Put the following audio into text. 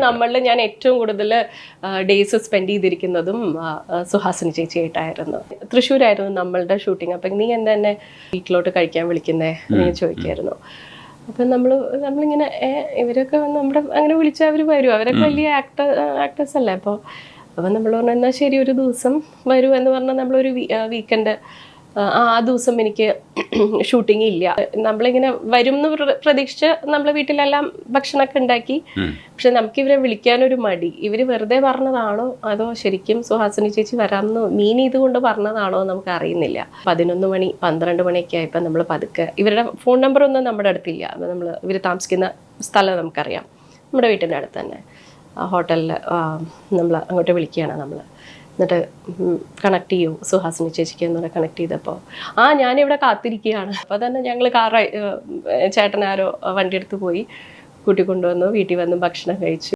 നമ്മളിൽ ഞാൻ ഏറ്റവും കൂടുതൽ ഡേയ്സ് സ്പെൻഡ് ചെയ്തിരിക്കുന്നതും സുഹാസിനി ചേച്ചിയായിട്ടായിരുന്നു. തൃശ്ശൂരായിരുന്നു നമ്മളുടെ ഷൂട്ടിങ്. അപ്പം നീ എന്താ എന്നെ വീട്ടിലോട്ട് കഴിക്കാൻ വിളിക്കുന്നേ എന്ന് ചോദിക്കായിരുന്നു. അപ്പം നമ്മളിങ്ങനെ ഇവരൊക്കെ നമ്മുടെ അങ്ങനെ വിളിച്ചാൽ അവർ വരും, അവരൊക്കെ വലിയ ആക്ടേഴ്സ് അല്ലേ. അപ്പം നമ്മൾ പറഞ്ഞു എന്നാൽ ശരി ഒരു ദിവസം വരൂ എന്ന് പറഞ്ഞാൽ നമ്മളൊരു വീക്കെൻഡ് ആ ദിവസം എനിക്ക് ഷൂട്ടിംഗ് ഇല്ല. നമ്മളിങ്ങനെ വരും എന്ന് പ്രതീക്ഷിച്ച് നമ്മളെ വീട്ടിലെല്ലാം ഭക്ഷണമൊക്കെ ഉണ്ടാക്കി. പക്ഷെ നമുക്ക് ഇവരെ വിളിക്കാനൊരു മടി. ഇവർ വെറുതെ പറഞ്ഞതാണോ അതോ ശരിക്കും സുഹാസിനി ചേച്ചി വരാമെന്ന് മീൻ ചെയ്തുകൊണ്ട് പറഞ്ഞതാണോ നമുക്ക് അറിയുന്നില്ല. 11 മണി 12 മണിയൊക്കെ ആയപ്പോൾ നമ്മൾ പതുക്കെ, ഇവരുടെ ഫോൺ നമ്പറൊന്നും നമ്മുടെ അടുത്തില്ല. ഇവർ താമസിക്കുന്ന സ്ഥലം നമുക്കറിയാം, നമ്മുടെ വീട്ടിൻ്റെ അടുത്ത് തന്നെ ഹോട്ടലിൽ നമ്മൾ അങ്ങോട്ട് വിളിക്കുകയാണ് നമ്മൾ. എന്നിട്ട് കണക്ട് ചെയ്യൂ സുഹാസിനി ചേച്ചിക്ക് എന്ന് പറഞ്ഞാൽ കണക്ട് ചെയ്തപ്പോൾ ഞാനിവിടെ കാത്തിരിക്കുകയാണ്. അപ്പോൾ തന്നെ ഞങ്ങൾ ചേട്ടനാരോ വണ്ടി എടുത്ത് പോയി കൂട്ടിക്കൊണ്ടുവന്നു, വീട്ടിൽ വന്ന് ഭക്ഷണം കഴിച്ചു.